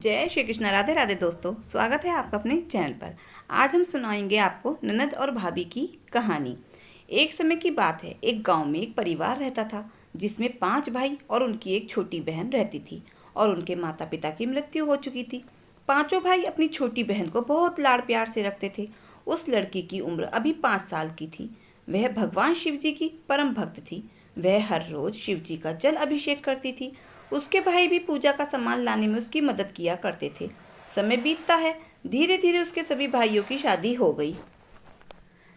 जय श्री कृष्ण। राधे राधे दोस्तों, स्वागत है आपका अपने चैनल पर। आज हम सुनाएंगे आपको ननद और भाभी की कहानी। एक समय की बात है, एक गांव में एक परिवार रहता था जिसमें 5 भाई और उनकी एक छोटी बहन रहती थी और उनके माता पिता की मृत्यु हो चुकी थी। पांचों भाई अपनी छोटी बहन को बहुत लाड़ प्यार से रखते थे। उस लड़की की उम्र अभी 5 साल की थी। वह भगवान शिव जी की परम भक्त थी। वह हर रोज शिव जी का जल अभिषेक करती थी। उसके भाई भी पूजा का सामान लाने में उसकी मदद किया करते थे। समय बीतता है, धीरे धीरे उसके सभी भाइयों की शादी हो गई।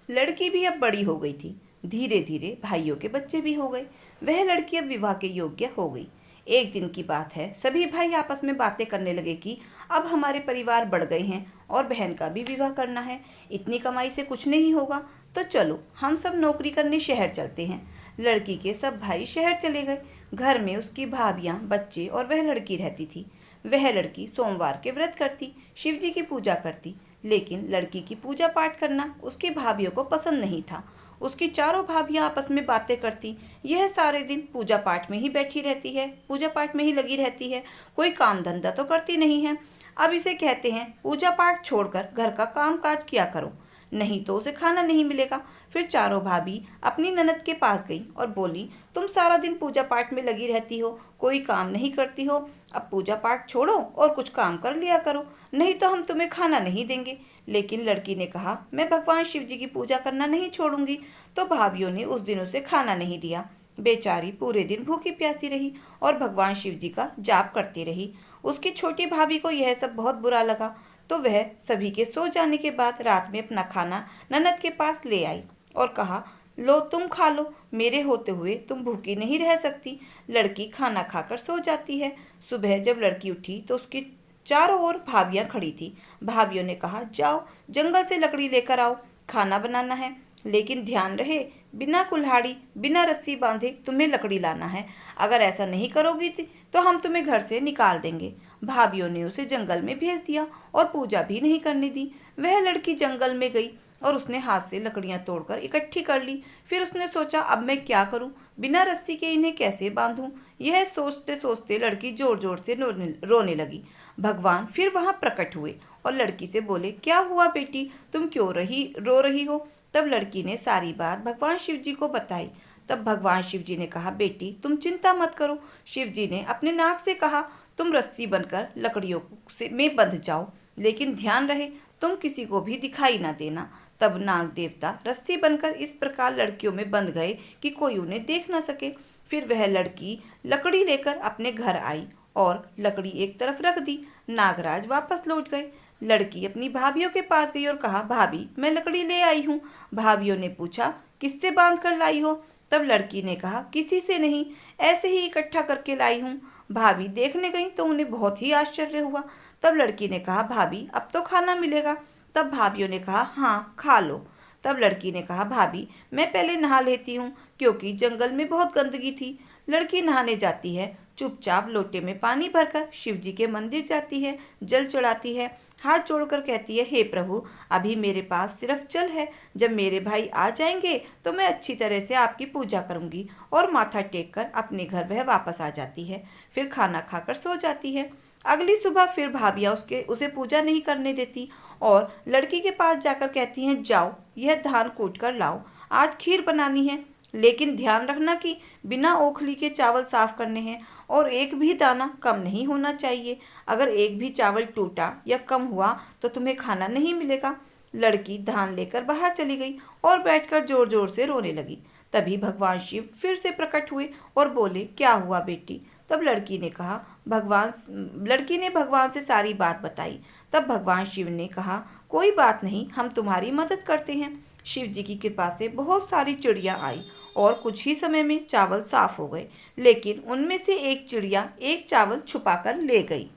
लड़की भी अब बड़ी हो गई थी। धीरे धीरे भाइयों के बच्चे भी हो गए। वह लड़की अब विवाह के योग्य हो गई। एक दिन की बात है, सभी भाई आपस में बातें करने लगे कि अब हमारे परिवार बढ़ गए हैं और बहन का भी विवाह करना है। इतनी कमाई से कुछ नहीं होगा, तो चलो हम सब नौकरी करने शहर चलते हैं। लड़की के सब भाई शहर चले गए। घर में उसकी भाभियां, बच्चे और वह लड़की रहती थी। वह लड़की सोमवार के व्रत करती, शिव जी की पूजा करती, लेकिन लड़की की पूजा पाठ करना उसकी भाभियों को पसंद नहीं था। उसकी चारों भाभियां आपस में बातें करती। यह सारे दिन पूजा पाठ में ही बैठी रहती है, पूजा पाठ में ही लगी रहती है, कोई काम धंधा तो करती नहीं है। अब इसे कहते हैं पूजा पाठ छोड़कर घर का काम काज किया करो, नहीं तो उसे खाना नहीं मिलेगा। फिर चारों भाभी अपनी ननद के पास गई और बोली, तुम सारा दिन पूजा पाठ में लगी रहती हो, कोई काम नहीं करती हो। अब पूजा पाठ छोड़ो और कुछ काम कर लिया करो, नहीं तो हम तुम्हें खाना नहीं देंगे। लेकिन लड़की ने कहा, मैं भगवान शिव जी की पूजा करना नहीं छोड़ूंगी। तो भाभीियों ने उस दिन उसे खाना नहीं दिया। बेचारी पूरे दिन भूखी प्यासी रही और भगवान शिव जी का जाप करती रही। उसकी छोटी भाभी को यह सब बहुत बुरा लगा, तो वह सभी के सो जाने के बाद रात में अपना खाना ननद के पास ले आई और कहा, लो तुम खा लो, मेरे होते हुए तुम भूखी नहीं रह सकती। लड़की खाना खाकर सो जाती है। सुबह जब लड़की उठी तो उसकी चारों ओर भाभियां खड़ी थी। भाभियों ने कहा, जाओ जंगल से लकड़ी लेकर आओ, खाना बनाना है, लेकिन ध्यान रहे बिना कुल्हाड़ी बिना रस्सी बांधे तुम्हें लकड़ी लाना है। अगर ऐसा नहीं करोगी तो हम तुम्हें घर से निकाल देंगे। भाभियों ने उसे जंगल में भेज दिया और पूजा भी नहीं करने दी। वह लड़की जंगल में गई और उसने हाथ से लकड़ियां तोड़कर इकट्ठी कर ली। फिर उसने सोचा, अब मैं क्या करूं, बिना रस्सी के इन्हें कैसे बांधूं। यह सोचते सोचते लड़की जोर जोर से रोने लगी। भगवान फिर वहां प्रकट हुए और लड़की से बोले, क्या हुआ बेटी, तुम क्यों रो रही हो। तब लड़की ने सारी बात भगवान शिव जी को बताई। तब भगवान शिव जी ने कहा, बेटी तुम चिंता मत करो। शिव जी ने अपने नाक से कहा, तुम रस्सी बनकर लकड़ियों से में बंध जाओ, लेकिन ध्यान रहे तुम किसी को भी दिखाई ना देना। तब नाग देवता रस्सी बनकर इस प्रकार लड़कियों में बंध गए कि कोई उन्हें देख ना सके। फिर वह लड़की लकड़ी लेकर अपने घर आई और लकड़ी एक तरफ रख दी। नागराज वापस लौट गए। लड़की अपनी भाभीियों के पास गई और कहा, भाभी मैं लकड़ी ले आई हूँ। भाभीियों ने पूछा, किससे बांध कर लाई हो। तब लड़की ने कहा, किसी से नहीं, ऐसे ही इकट्ठा करके लाई हूँ। भाभी देखने गई तो उन्हें बहुत ही आश्चर्य हुआ। तब लड़की ने कहा, भाभी अब तो खाना मिलेगा। तब भाभीियों ने कहा, हाँ खा लो। तब लड़की ने कहा, भाभी मैं पहले नहा लेती हूँ, क्योंकि जंगल में बहुत गंदगी थी। लड़की नहाने जाती है। चुपचाप लोटे में पानी भरकर शिव जी के मंदिर जाती है, जल चढ़ाती है, हाथ जोड़कर कहती है, हे प्रभु अभी मेरे पास सिर्फ जल है, जब मेरे भाई आ जाएंगे तो मैं अच्छी तरह से आपकी पूजा करूंगी। और माथा टेक कर अपने घर वह वापस आ जाती है। फिर खाना खाकर सो जाती है। अगली सुबह फिर भाभियाँ उसे पूजा नहीं करने देती और लड़की के पास जाकर कहती हैं, जाओ यह धान कूट कर लाओ, आज खीर बनानी है, लेकिन ध्यान रखना कि बिना ओखली के चावल साफ करने हैं और एक भी दाना कम नहीं होना चाहिए। अगर एक भी चावल टूटा या कम हुआ तो तुम्हें खाना नहीं मिलेगा। लड़की धान लेकर बाहर चली गई और बैठकर जोर जोर से रोने लगी। तभी भगवान शिव फिर से प्रकट हुए और बोले, क्या हुआ बेटी। तब लड़की ने भगवान से सारी बात बताई। तब भगवान शिव ने कहा, कोई बात नहीं, हम तुम्हारी मदद करते हैं। शिव जी की कृपा से बहुत सारी चिड़िया आई और कुछ ही समय में चावल साफ हो गए, लेकिन उनमें से एक चिड़िया एक चावल छुपाकर ले गई।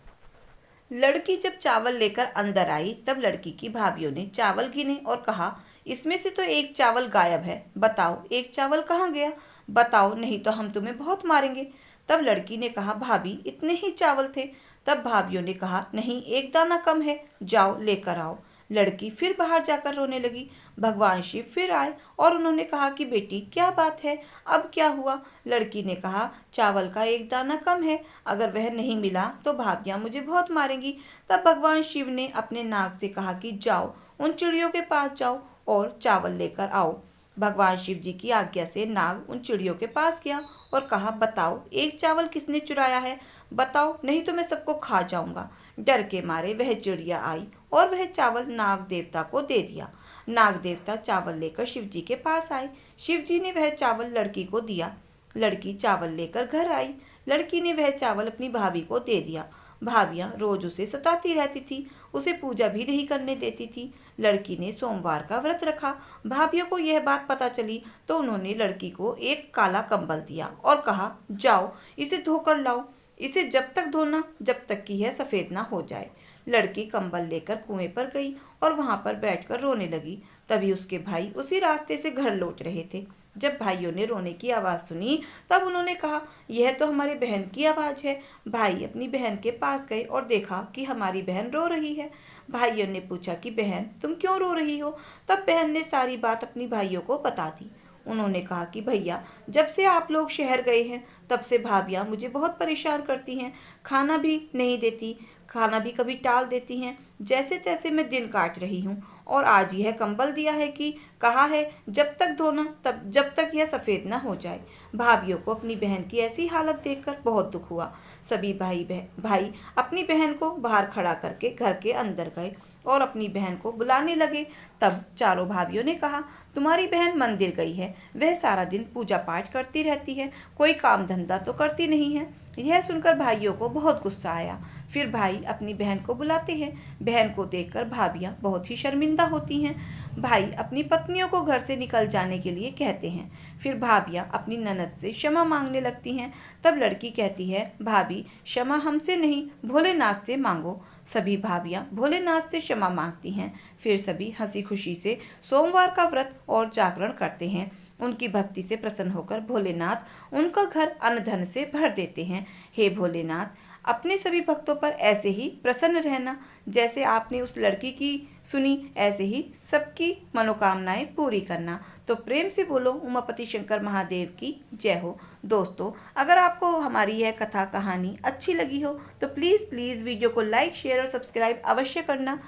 लड़की जब चावल लेकर अंदर आई तब लड़की की भाभियों ने चावल गिने और कहा, इसमें से तो एक चावल गायब है, बताओ एक चावल कहाँ गया, बताओ नहीं तो हम तुम्हें बहुत मारेंगे। तब लड़की ने कहा, भाभी इतने ही चावल थे। तब भाभियों ने कहा, नहीं एक दाना कम है, जाओ लेकर आओ। लड़की फिर बाहर जाकर रोने लगी। भगवान शिव फिर आए और उन्होंने कहा कि बेटी क्या बात है, अब क्या हुआ। लड़की ने कहा चावल का एक दाना कम है, अगर वह नहीं मिला तो भाभियाँ मुझे बहुत मारेंगी। तब भगवान शिव ने अपने नाग से कहा कि जाओ उन चिड़ियों के पास जाओ और चावल लेकर आओ। भगवान शिव जी की आज्ञा से नाग उन चिड़ियों के पास गया और कहा बताओ एक चावल किसने चुराया है, बताओ नहीं तो मैं सबको खा जाऊंगा। डर के मारे वह चिड़िया आई और वह चावल नाग देवता को दे दिया। नाग देवता चावल लेकर शिव जी के पास आए। शिव जी ने वह चावल लड़की को दिया। लड़की चावल लेकर घर आई। लड़की ने वह चावल अपनी भाभी को दे दिया। भाभियाँ रोज उसे सताती रहती थी, उसे पूजा भी नहीं करने देती थी। लड़की ने सोमवार का व्रत रखा। भाभियों को यह बात पता चली तो उन्होंने लड़की को एक काला कंबल दिया और कहा जाओ इसे धोकर लाओ, इसे जब तक धोना जब तक कि यह सफ़ेद ना हो जाए। लड़की कंबल लेकर कुएं पर गई और वहां पर बैठकर रोने लगी। तभी उसके भाई उसी रास्ते से घर लौट रहे थे। जब भाइयों ने रोने की आवाज़ सुनी तब उन्होंने कहा यह तो हमारी बहन की आवाज़ है। भाई अपनी बहन के पास गए और देखा कि हमारी बहन रो रही है। भाइयों ने पूछा कि बहन तुम क्यों रो रही हो। तब बहन ने सारी बात अपनी भाइयों को बता दी। उन्होंने कहा कि भैया जब से आप लोग शहर गए हैं तब से भाभियाँ मुझे बहुत परेशान करती हैं, खाना भी नहीं देती, खाना भी कभी टाल देती हैं। जैसे तैसे मैं दिन काट रही हूँ और आज यह कंबल दिया है कि कहा है जब तक धोना तब जब तक यह सफ़ेद ना हो जाए। भाभियों को अपनी बहन की ऐसी हालत देखकर बहुत दुख हुआ। सभी भाई अपनी बहन को बाहर खड़ा करके घर के अंदर गए और अपनी बहन को बुलाने लगे। तब चारों भाभियों ने कहा तुम्हारी बहन मंदिर गई है, वह सारा दिन पूजा पाठ करती रहती है, कोई काम धंधा तो करती नहीं है। यह सुनकर भाइयों को बहुत गुस्सा आया। फिर भाई अपनी बहन को बुलाते हैं। बहन को देखकर भाभियाँ बहुत ही शर्मिंदा होती हैं। भाई अपनी पत्नियों को घर से निकल जाने के लिए कहते हैं। फिर भाभियाँ अपनी ननद से क्षमा मांगने लगती हैं। तब लड़की कहती है भाभी क्षमा हमसे नहीं भोलेनाथ से मांगो। सभी भाभियाँ भोलेनाथ से क्षमा मांगती हैं। फिर सभी हंसी खुशी से सोमवार का व्रत और जागरण करते हैं। उनकी भक्ति से प्रसन्न होकर भोलेनाथ उनका घर अन्न धन से भर देते हैं। हे भोलेनाथ अपने सभी भक्तों पर ऐसे ही प्रसन्न रहना, जैसे आपने उस लड़की की सुनी ऐसे ही सबकी मनोकामनाएं पूरी करना। तो प्रेम से बोलो उमापति शंकर महादेव की जय हो। दोस्तों अगर आपको हमारी यह कथा कहानी अच्छी लगी हो तो प्लीज़ वीडियो को लाइक शेयर और सब्सक्राइब अवश्य करना।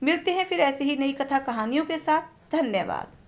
मिलते हैं फिर ऐसे ही नई कथा कहानियों के साथ। धन्यवाद।